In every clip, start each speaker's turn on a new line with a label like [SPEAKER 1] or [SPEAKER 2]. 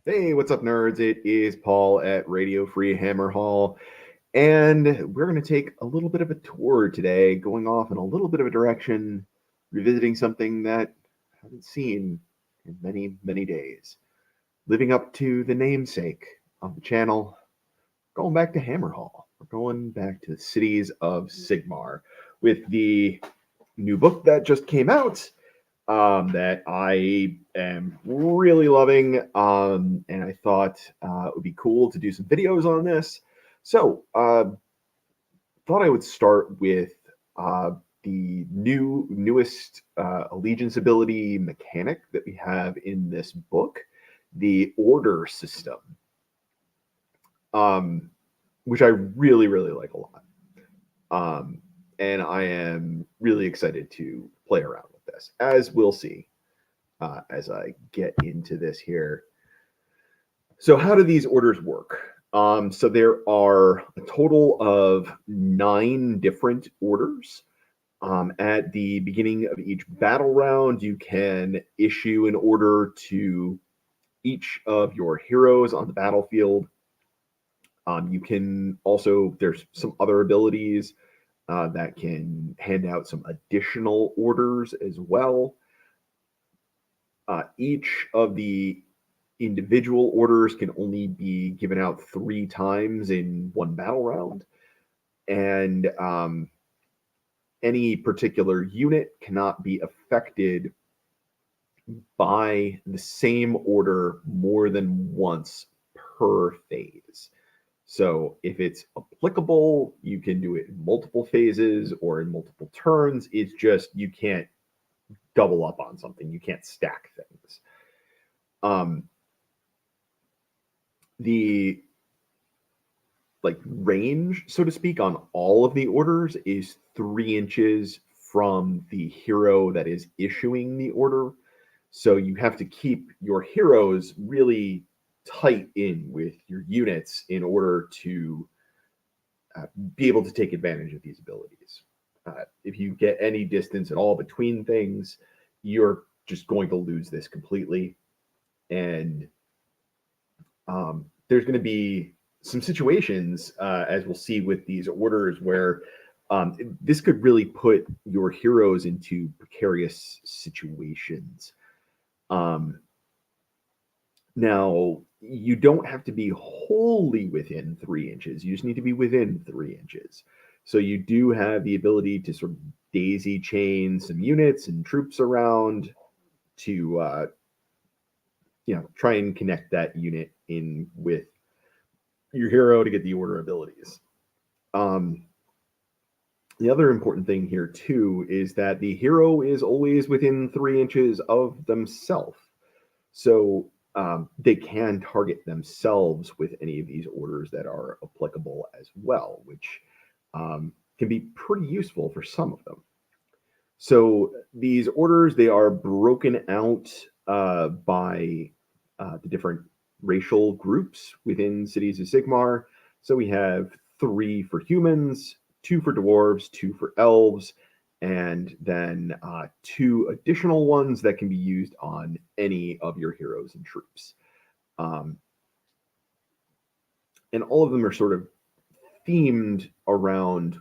[SPEAKER 1] Hey, what's up, nerds? It is Paul at Radio Free Hammer Hall, and we're going to take a little bit of a tour today, going off in a little bit of a direction, revisiting something that I haven't seen in many, many days. Living up to the namesake of the channel, going back to Hammer Hall. We're going back to the cities of Sigmar with the new book that just came out that I am really loving, and I thought it would be cool to do some videos on this. So, thought I would start with the newest allegiance ability mechanic that we have in this book, the order system, which I really, really like a lot. And I am really excited to play around with this, as we'll see as I get into this here. So how do these orders work? So there are a total of 9 different orders. At the beginning of each battle round, you can issue an order to each of your heroes on the battlefield. You can also, there's some other abilities that can hand out some additional orders as well. Each of the individual orders can only be given out 3 times in one battle round, and any particular unit cannot be affected by the same order more than once per phase. So if it's applicable, you can do it in multiple phases or in multiple turns. It's just you can't double up on something. You can't stack things. The range, so to speak, on all of the orders is 3 inches from the hero that is issuing the order. So you have to keep your heroes really tight in with your units in order to be able to take advantage of these abilities. If you get any distance at all between things, you're just going to lose this completely. And there's going to be some situations, as we'll see with these orders, where this could really put your heroes into precarious situations. Now, you don't have to be wholly within 3 inches. You just need to be within 3 inches. So you do have the ability to sort of daisy chain some units and troops around to, try and connect that unit in with your hero to get the order abilities. The other important thing here, too, is that the hero is always within 3 inches of themselves. So they can target themselves with any of these orders that are applicable as well, which can be pretty useful for some of them. So these orders, they are broken out by the different racial groups within Cities of Sigmar. So we have 3 for humans, 2 for dwarves, 2 for elves, and then 2 additional ones that can be used on any of your heroes and troops. And all of them are sort of themed around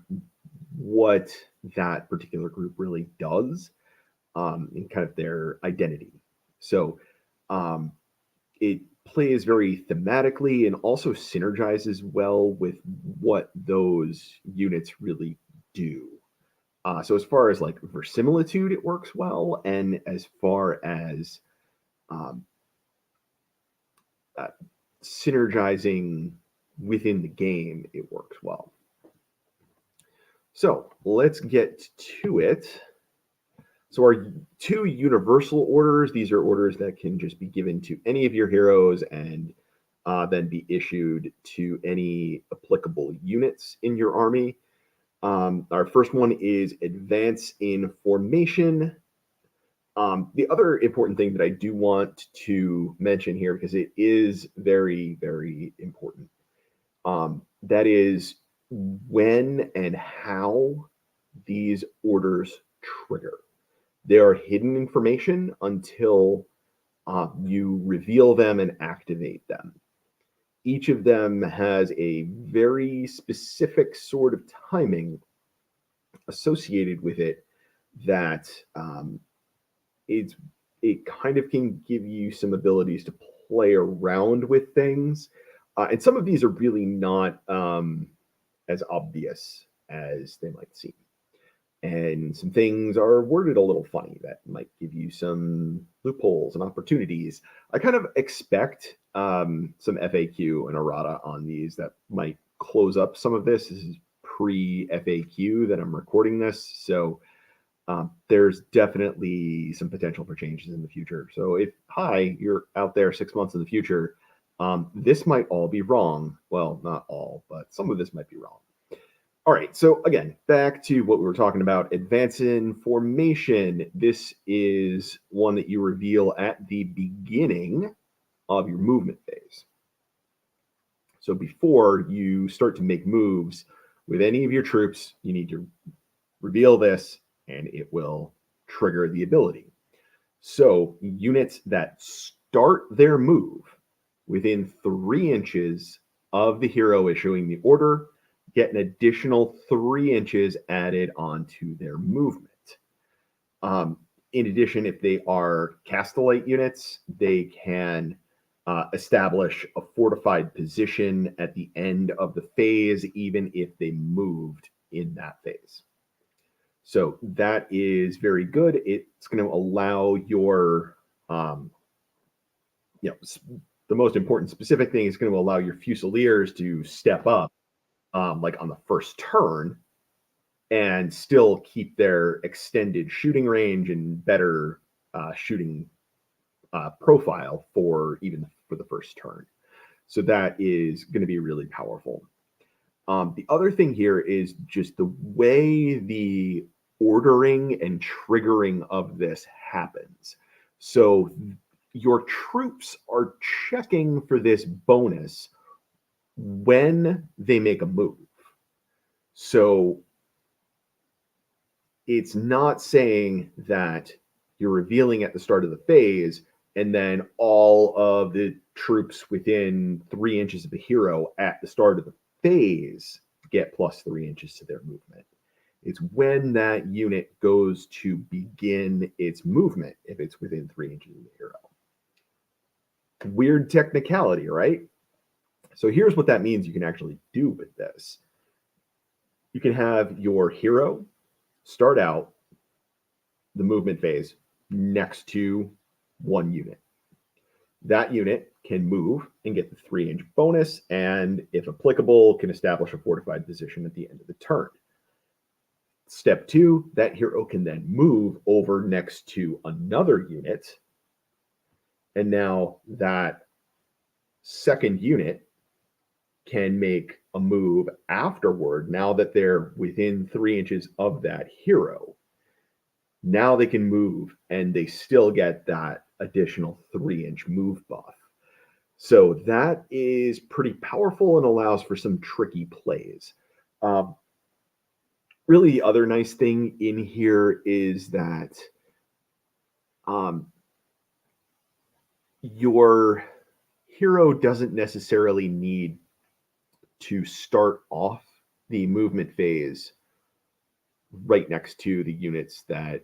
[SPEAKER 1] what that particular group really does, and kind of their identity. So it plays very thematically and also synergizes well with what those units really do. So as far as like verisimilitude, it works well, and as far as synergizing within the game, it works well. So let's get to it. So our 2 universal orders, these are orders that can just be given to any of your heroes and then be issued to any applicable units in your army. Our first one is advance in formation. The other important thing that I do want to mention here, because it is very, very important, that is when and how these orders trigger. They are hidden information until you reveal them and activate them. Each of them has a very specific sort of timing associated with it that it's it kind of can give you some abilities to play around with things. And some of these are really not as obvious as they might seem. And some things are worded a little funny that might give you some loopholes and opportunities. I kind of expect some FAQ and errata on these that might close up some of this. This is pre FAQ that I'm recording this. So there's definitely some potential for changes in the future. So if, hi, you're out there 6 months in the future, this might all be wrong. Well, not all, but some of this might be wrong. All right, so again, back to what we were talking about, advance in formation. This is one that you reveal at the beginning of your movement phase. So before you start to make moves with any of your troops, you need to reveal this, and it will trigger the ability. So units that start their move within 3 inches of the hero issuing the order get an additional 3 inches added onto their movement. In addition, if they are Castellite units, they can establish a fortified position at the end of the phase, even if they moved in that phase. So that is very good. It's going to allow your, the most important specific thing is going to allow your Fusiliers to step up, like on the first turn, and still keep their extended shooting range and better shooting profile for the first turn. So that is going to be really powerful. The other thing here is just the way the ordering and triggering of this happens. So your troops are checking for this bonus when they make a move. So it's not saying that you're revealing at the start of the phase and then all of the troops within 3 inches of the hero at the start of the phase get plus 3 inches to their movement. It's when that unit goes to begin its movement if it's within 3 inches of the hero. Weird technicality, right? So here's what that means you can actually do with this. You can have your hero start out the movement phase next to one unit. That unit can move and get the 3-inch bonus, and if applicable, can establish a fortified position at the end of the turn. Step 2, that hero can then move over next to another unit, and now that second unit can make a move afterward now that they're within 3 inches of that hero. Now they can move and they still get that additional 3-inch move buff. So that is pretty powerful and allows for some tricky plays. Really, the other nice thing in here is that your hero doesn't necessarily need to start off the movement phase right next to the units that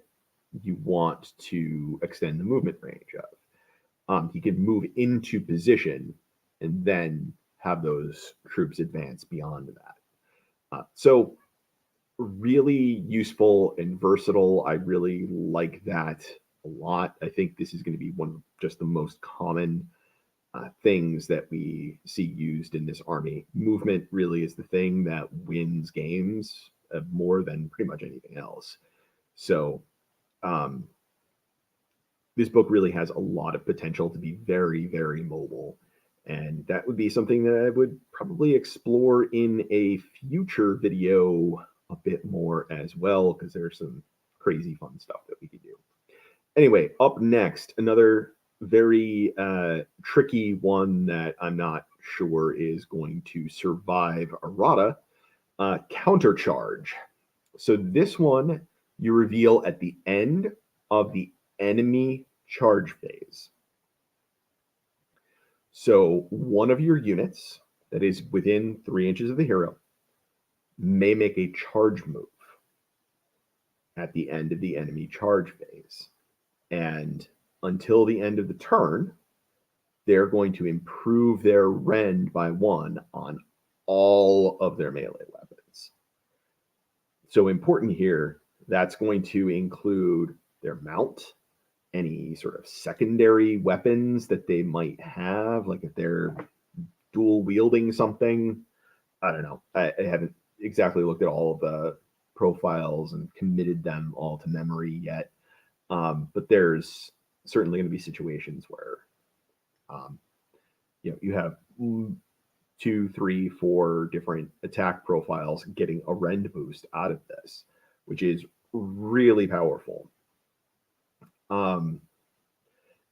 [SPEAKER 1] you want to extend the movement range of. You can move into position and then have those troops advance beyond that. So really useful and versatile. I really like that a lot. I think this is going to be one of just the most common things that we see used in this army. Movement really is the thing that wins games more than pretty much anything else. So this book really has a lot of potential to be very, very mobile. And that would be something that I would probably explore in a future video a bit more as well, because there's some crazy fun stuff that we could do. Anyway, up next, another very tricky one that I'm not sure is going to survive errata, Countercharge. So this one you reveal at the end of the enemy charge phase. So one of your units that is within 3 inches of the hero may make a charge move at the end of the enemy charge phase. And until the end of the turn, they're going to improve their rend by 1 on all of their melee weapons. So important here, that's going to include their mount, any sort of secondary weapons that they might have, like if they're dual wielding something. I don't know. I haven't exactly looked at all of the profiles and committed them all to memory yet. But there's certainly going to be situations where you have 2, 3, 4 different attack profiles getting a rend boost out of this, which is really powerful.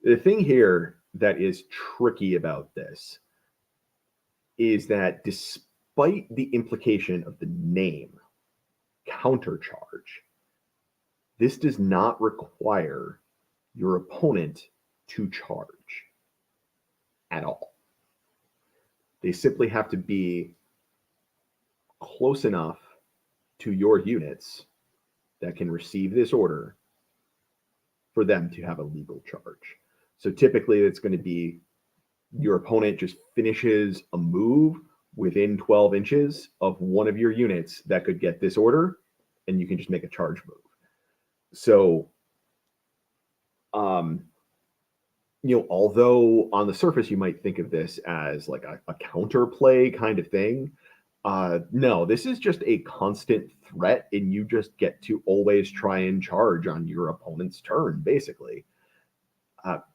[SPEAKER 1] The thing here that is tricky about this is that despite the implication of the name, countercharge, this does not require your opponent to charge at all. They simply have to be close enough to your units that can receive this order for them to have a legal charge. So typically it's going to be your opponent just finishes a move within 12 inches of one of your units that could get this order, and you can just make a charge move. So, although on the surface you might think of this as like a counterplay kind of thing, no, this is just a constant threat, and you just get to always try and charge on your opponent's turn, basically.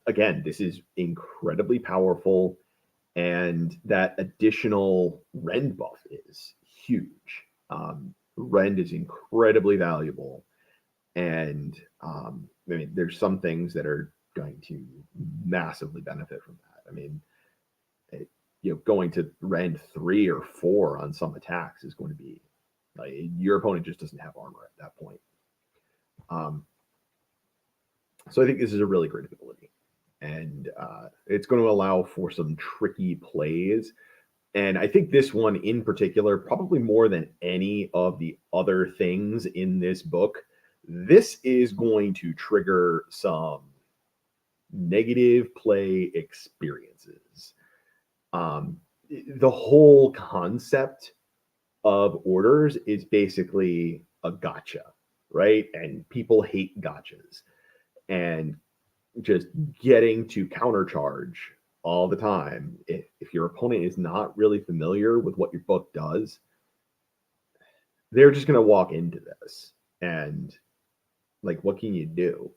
[SPEAKER 1] Again, this is incredibly powerful, and that additional rend buff is huge. Rend is incredibly valuable, and there's some things that are going to massively benefit from that. Going to rend 3 or 4 on some attacks is going to be your opponent just doesn't have armor at that point. So I think this is a really great ability, and it's going to allow for some tricky plays. And I think this one in particular, probably more than any of the other things in this book, this is going to trigger some negative play experiences. The whole concept of orders is basically a gotcha, right? And people hate gotchas. And just getting to countercharge all the time, if your opponent is not really familiar with what your book does, they're just going to walk into this. And what can you do?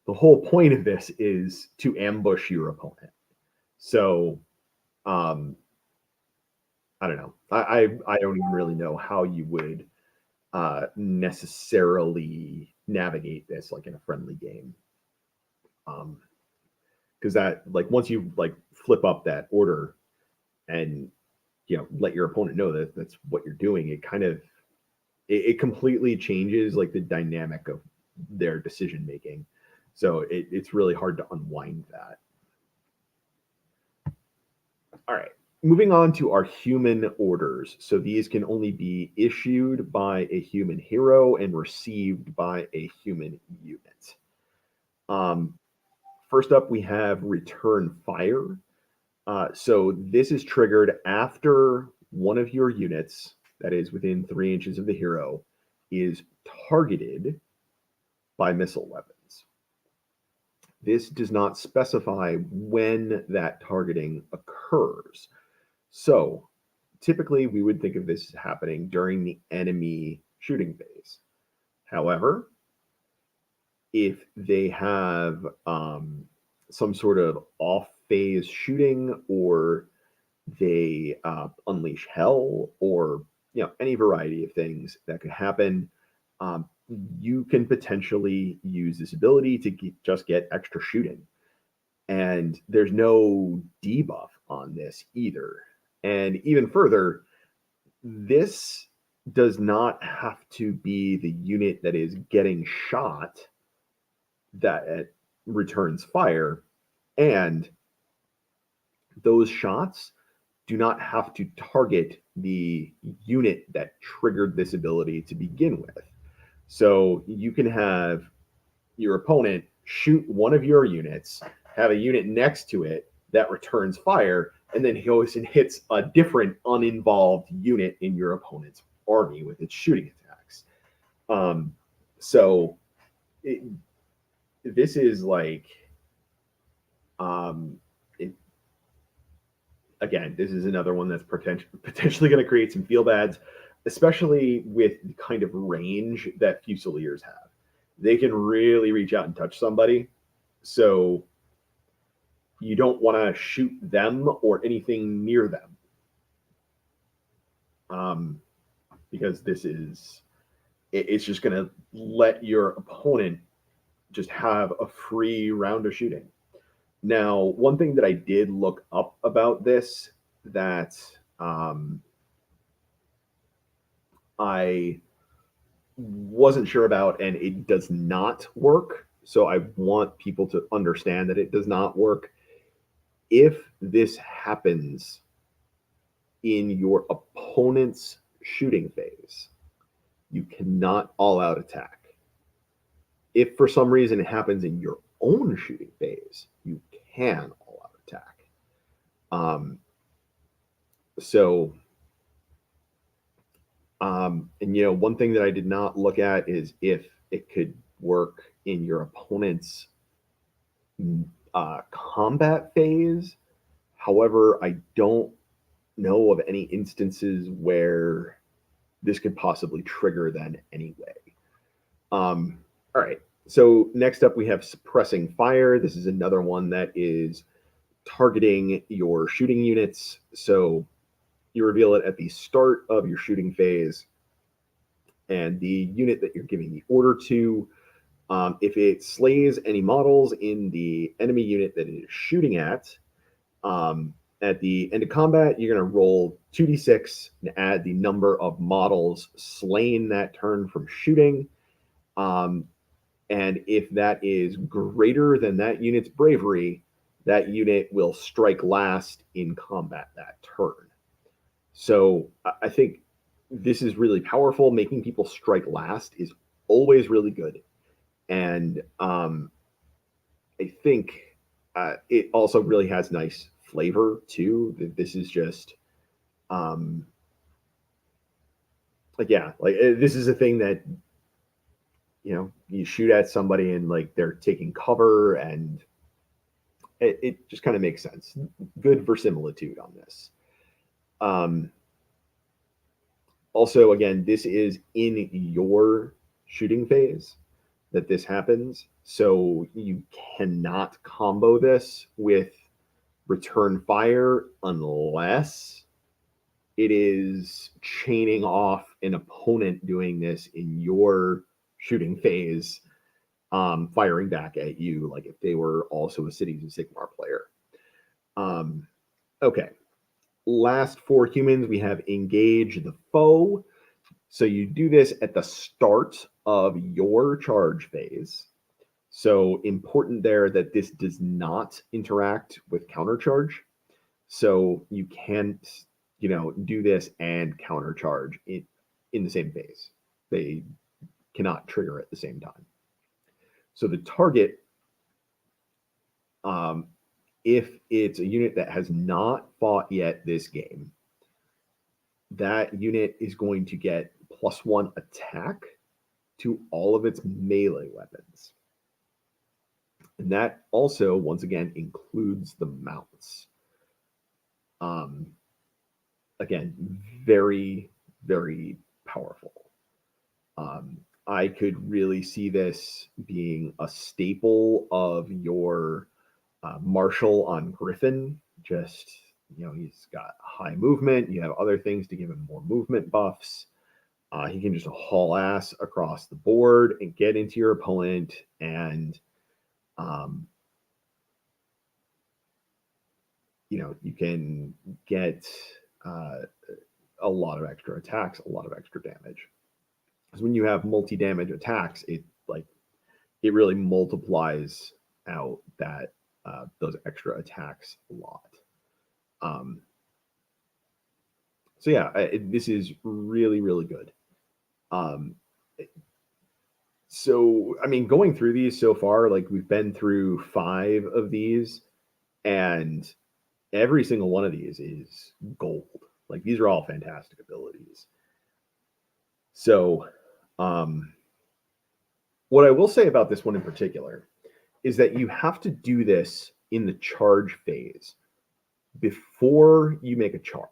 [SPEAKER 1] The whole point of this is to ambush your opponent. So, I don't know. I don't even really know how you would necessarily navigate this in a friendly game. Because that once you flip up that order and let your opponent know that that's what you're doing, it completely changes the dynamic of their decision making. So it's really hard to unwind that. All right, moving on to our human orders. So these can only be issued by a human hero and received by a human unit. First up, we have Return Fire. So this is triggered after one of your units that is within 3 inches of the hero is targeted by missile weapons. This does not specify when that targeting occurs. So typically we would think of this as happening during the enemy shooting phase. However, if they have some sort of off-phase shooting, or they unleash hell, or any variety of things that could happen, you can potentially use this ability to just get extra shooting. And there's no debuff on this either. And even further, this does not have to be the unit that is getting shot that returns fire. And those shots do not have to target the unit that triggered this ability to begin with. So you can have your opponent shoot one of your units, have a unit next to it that returns fire, and then he goes and hits a different uninvolved unit in your opponent's army with its shooting attacks. So this is like, again, this is another one that's potentially going to create some feel bads, especially with the kind of range that Fusiliers have. They can really reach out and touch somebody. So you don't want to shoot them or anything near them. Because it's just going to let your opponent just have a free round of shooting. Now, one thing that I did look up about this that I wasn't sure about, and it does not work. So I want people to understand that it does not work. If this happens in your opponent's shooting phase, you cannot all-out attack. If for some reason it happens in your own shooting phase, you can all-out attack. And one thing that I did not look at is if it could work in your opponent's combat phase. However, I don't know of any instances where this could possibly trigger then anyway. All right. So next up, we have suppressing fire. This is another one that is targeting your shooting units. So you reveal it at the start of your shooting phase, and the unit that you're giving the order to, if it slays any models in the enemy unit that it is shooting at the end of combat, you're going to roll 2d6 and add the number of models slain that turn from shooting. And if that is greater than that unit's bravery, that unit will strike last in combat that turn. So I think this is really powerful. Making people strike last is always really good. And I think it also really has nice flavor too. This is just this is a thing that you shoot at somebody and like they're taking cover, and it just kind of makes sense. Good verisimilitude on this. Also, again, this is in your shooting phase that this happens, so you cannot combo this with return fire unless it is chaining off an opponent doing this in your shooting phase, firing back at you, like if they were also a Cities of Sigmar player. Okay. Last for humans, we have engage the foe. So you do this at the start of your charge phase. So important there that this does not interact with countercharge. So you can't, do this and countercharge in the same phase. They cannot trigger at the same time. So the target, if it's a unit that has not fought yet this game, that unit is going to get +1 attack to all of its melee weapons. And that also, once again, includes the mounts. Again, very, very powerful. I could really see this being a staple of your Marshal on Griffin. Just, he's got high movement. You have other things to give him more movement buffs. He can just haul ass across the board and get into your opponent, and you can get a lot of extra attacks, a lot of extra damage. Because when you have multi-damage attacks, it really multiplies out that those extra attacks a lot. So yeah, this is really, really good. So, I mean, going through these so far, like we've been through 5 of these, and every single one of these is gold. Like these are all fantastic abilities. So, what I will say about this one in particular is that you have to do this in the charge phase before you make a charge.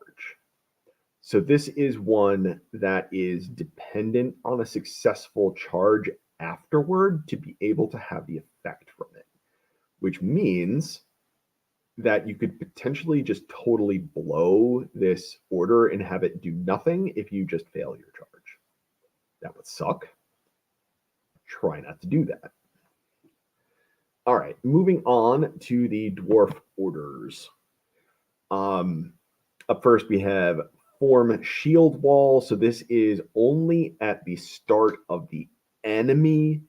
[SPEAKER 1] So this is one that is dependent on a successful charge afterward to be able to have the effect from it, which means that you could potentially just totally blow this order and have it do nothing if you just fail your charge. That would suck. Try not to do that. All right, moving on to the Dwarf Orders. Up first, we have Form Shield Wall. So this is only at the start of the enemy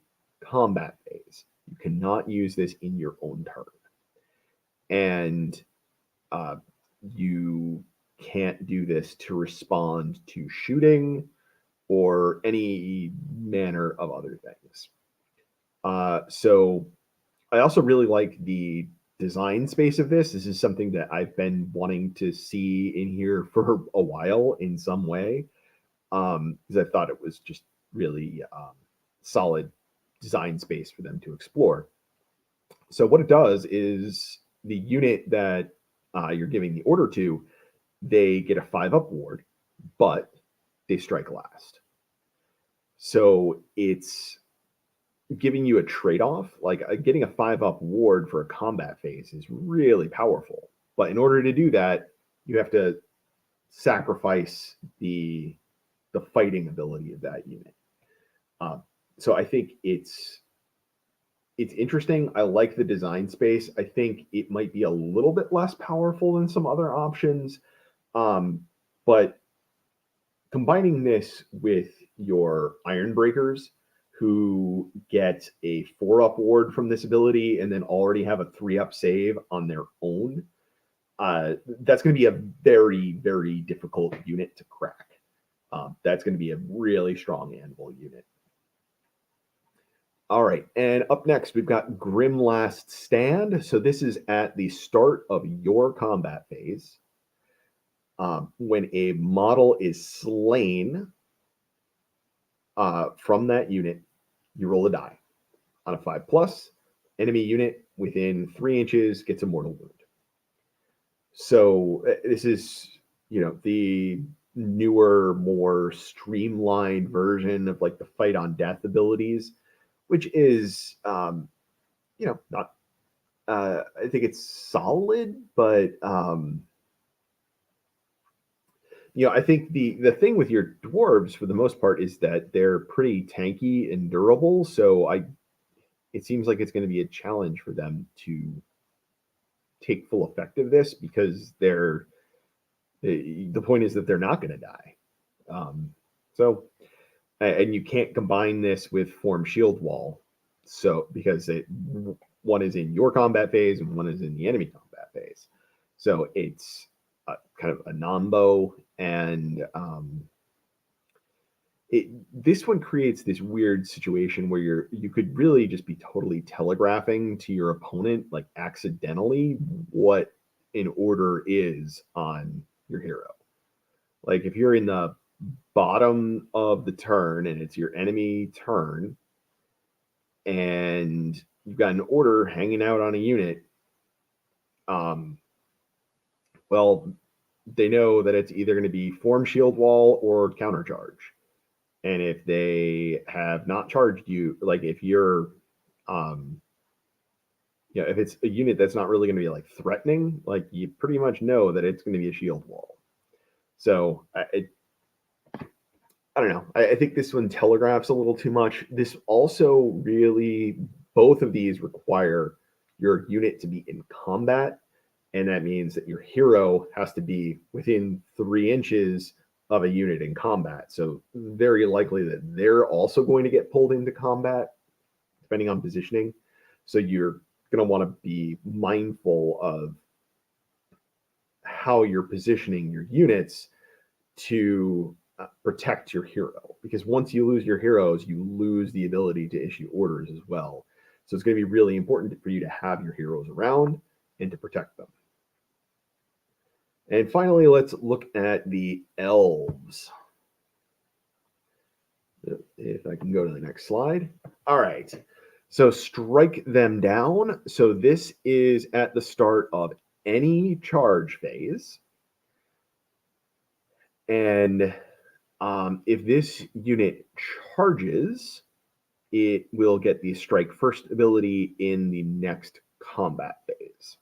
[SPEAKER 1] combat phase. You cannot use this in your own turn. And you can't do this to respond to shooting or any manner of other things. So I also really like the design space of this. This is something that I've been wanting to see in here for a while in some way, because I thought it was just really solid design space for them to explore. So what it does is the unit that you're giving the order to, they get a 5-up ward, but they strike last. So it's giving you a trade-off. Like getting a 5-up ward for a combat phase is really powerful. But in order to do that, you have to sacrifice the fighting ability of that unit. So I think it's interesting. I like the design space. I think it might be a little bit less powerful than some other options. But combining this with your Iron Breakers, who get a 4-up ward from this ability and then already have a 3-up save on their own, that's going to be a very, very difficult unit to crack. That's going to be a really strong Anvil unit. All right, and up next, we've got Grim Last Stand. So this is at the start of your combat phase. When a model is slain from that unit, you roll a die. On a 5+, enemy unit within 3 inches gets a mortal wound. So this is, the newer, more streamlined version of like the fight on death abilities, which is, not, I think it's solid, but, I think the thing with your dwarves for the most part is that they're pretty tanky and durable. So it seems like it's going to be a challenge for them to take full effect of this, because the point is that they're not going to die. And you can't combine this with Form Shield Wall. So because one is in your combat phase and one is in the enemy combat phase. So it's kind of a nombo, and this one creates this weird situation where you could really just be totally telegraphing to your opponent, like accidentally, what an order is on your hero. Like if you're in the bottom of the turn and it's your enemy turn, and you've got an order hanging out on a unit, well, they know that it's either going to be Form Shield Wall or counter charge. And if they have not charged you, like if you're, if it's a unit that's not really going to be like threatening, like you pretty much know that it's going to be a shield wall. So I don't know. I think this one telegraphs a little too much. This also really, both of these require your unit to be in combat. And that means that your hero has to be within 3 inches of a unit in combat. So very likely that they're also going to get pulled into combat, depending on positioning. So you're going to want to be mindful of how you're positioning your units to protect your hero, because once you lose your heroes, you lose the ability to issue orders as well. So it's going to be really important for you to have your heroes around and to protect them. And finally, let's look at the elves. If I can go to the next slide. All right. So strike them down. So this is at the start of any charge phase. And if this unit charges, it will get the strike first ability in the next combat phase.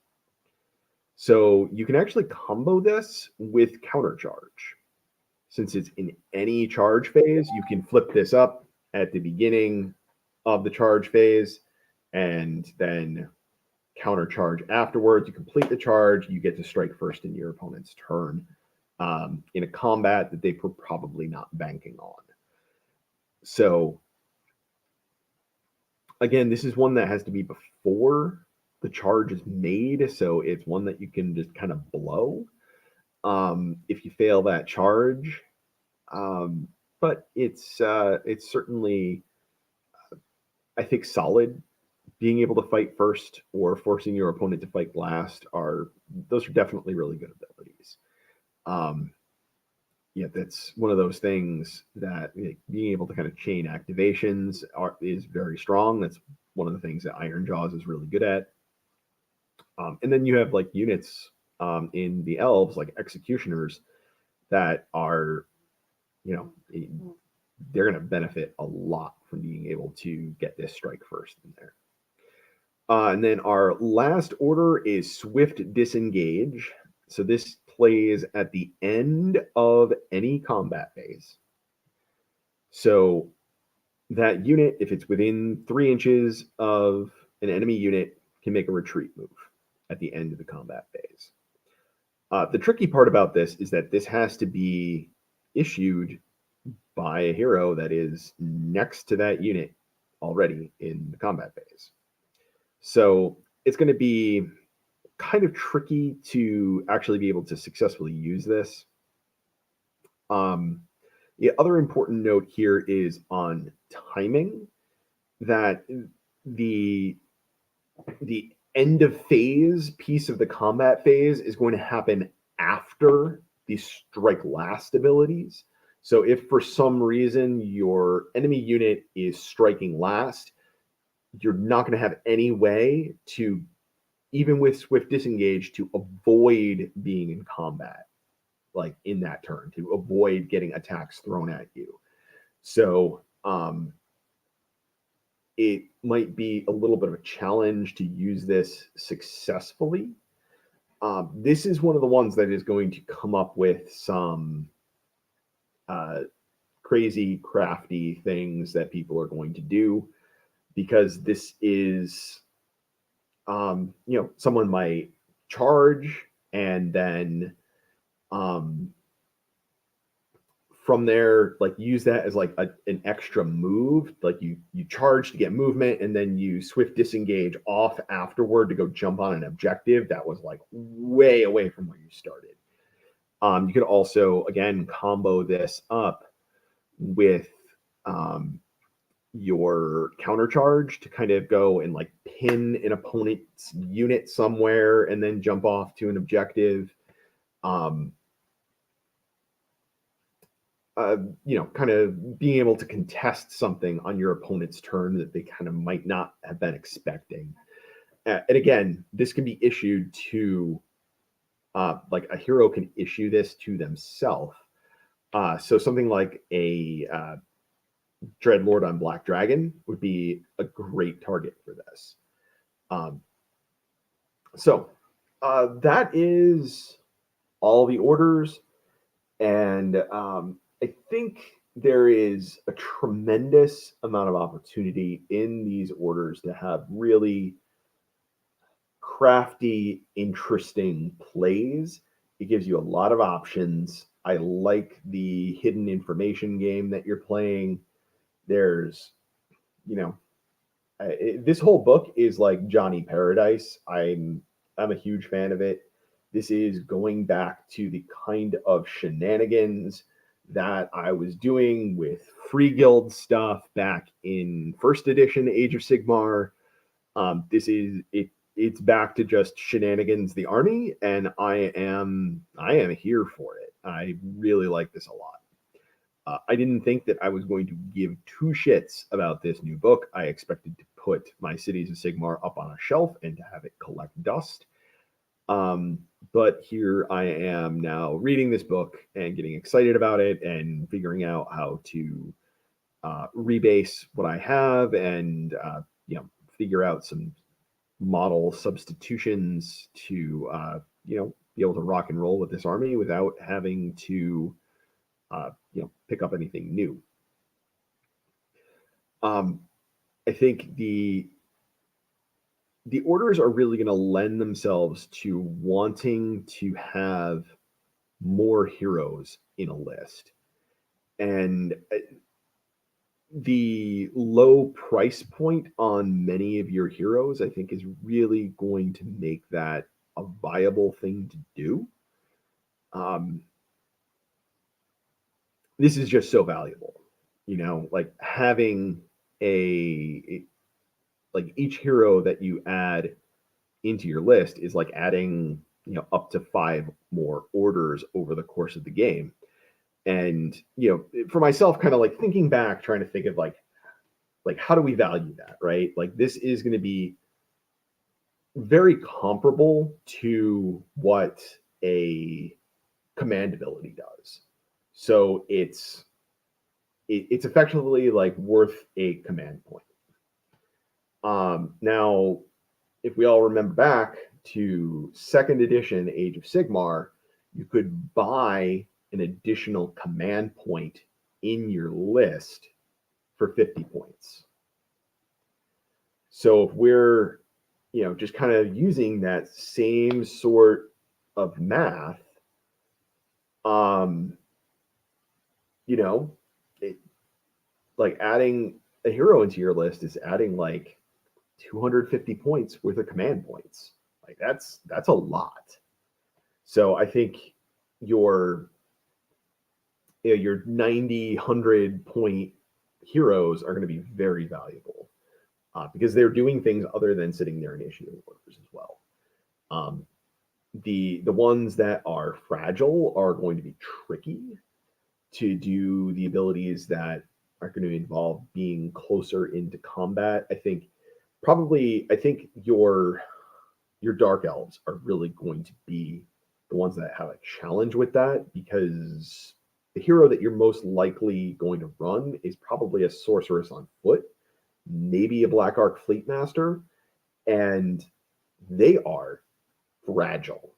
[SPEAKER 1] So you can actually combo this with countercharge. Since it's in any charge phase, you can flip this up at the beginning of the charge phase and then countercharge afterwards. You complete the charge, you get to strike first in your opponent's turn in a combat that they were probably not banking on. So again, this is one that has to be before the charge is made, so it's one that you can just kind of blow if you fail that charge. But it's certainly, I think, solid. Being able to fight first or forcing your opponent to fight last those are definitely really good abilities. Yeah, that's one of those things that being able to kind of chain activations is very strong. That's one of the things that Iron Jaws is really good at. And then you have like units in the elves, like executioners, that are, they're going to benefit a lot from being able to get this strike first in there. And then our last order is Swift Disengage. So this plays at the end of any combat phase. So that unit, if it's within 3 inches of an enemy unit, can make a retreat move at the end of the combat phase. The tricky part about this is that this has to be issued by a hero that is next to that unit already in the combat phase. So it's going to be kind of tricky to actually be able to successfully use this. The other important note here is on timing, that the end of phase piece of the combat phase is going to happen after the strike last abilities. So if for some reason your enemy unit is striking last, you're not going to have any way to, even with Swift Disengage, to avoid being in combat, like in that turn, to avoid getting attacks thrown at you. So it might be a little bit of a challenge to use this successfully. This is one of the ones that is going to come up with some crazy, crafty things that people are going to do, because this is, someone might charge and then from there, like, use that as like an extra move. Like you charge to get movement, and then you Swift Disengage off afterward to go jump on an objective that was like way away from where you started. You could also, again, combo this up with your countercharge to kind of go and like pin an opponent's unit somewhere and then jump off to an objective. Kind of being able to contest something on your opponent's turn that they kind of might not have been expecting. And again, this can be issued to, like a hero can issue this to themselves. So something like a Dreadlord on Black Dragon would be a great target for this. So that is all the orders. And I think there is a tremendous amount of opportunity in these orders to have really crafty, interesting plays. It gives you a lot of options. I like the hidden information game that you're playing. There's, This whole book is like Johnny Paradise. I'm a huge fan of it. This is going back to the kind of shenanigans that I was doing with free guild stuff back in first edition Age of Sigmar. This is it. It's back to just shenanigans the army, and I am here for it. I really like this a lot. I didn't think that I was going to give two shits about this new book. I expected to put my Cities of Sigmar up on a shelf and to have it collect dust. But here I am now reading this book and getting excited about it and figuring out how to rebase what I have and figure out some model substitutions to be able to rock and roll with this army without having to pick up anything new. I think the orders are really going to lend themselves to wanting to have more heroes in a list. And the low price point on many of your heroes, I think, is really going to make that a viable thing to do. This is just so valuable, like having like each hero that you add into your list is like adding up to 5 more orders over the course of the game. And for myself, kind of like thinking back, trying to think of like how do we value that, right? Like this is going to be very comparable to what a command ability does. So it's effectively like worth a command point. Now, if we all remember back to second edition Age of Sigmar, you could buy an additional command point in your list for 50 points. So if we're, just kind of using that same sort of math, like adding a hero into your list is adding like 250 points worth of command points. Like that's a lot. So I think your 90, 100 point heroes are going to be very valuable because they're doing things other than sitting there initiating orders as well. The ones that are fragile are going to be tricky to do the abilities that are going to involve being closer into combat. I think your dark elves are really going to be the ones that have a challenge with that, because the hero that you're most likely going to run is probably a sorceress on foot, maybe a Black Arc Fleet Master, and they are fragile.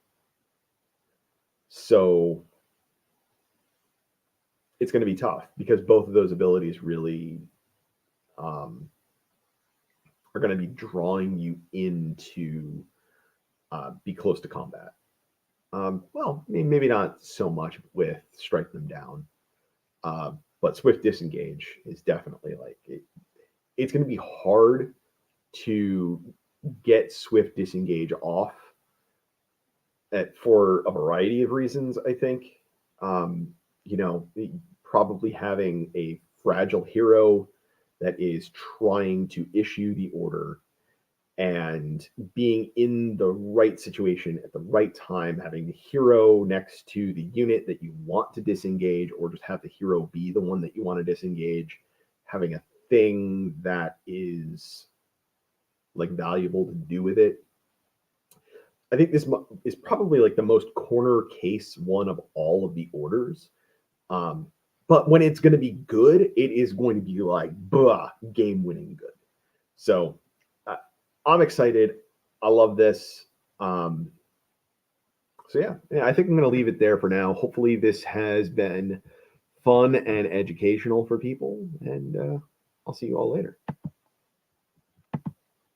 [SPEAKER 1] So it's going to be tough because both of those abilities really are going to be drawing you into be close to combat. Well, maybe not so much with strike them down, but swift disengage is definitely like it's going to be hard to get swift disengage off for a variety of reasons. I think probably having a fragile hero that is trying to issue the order and being in the right situation at the right time, having the hero next to the unit that you want to disengage, or just have the hero be the one that you want to disengage, having a thing that is like valuable to do with it. I think this is probably like the most corner case one of all of the orders. But when it's going to be good, it is going to be like, game winning good. So I'm excited. I love this. So yeah, I think I'm going to leave it there for now. Hopefully this has been fun and educational for people, and I'll see you all later.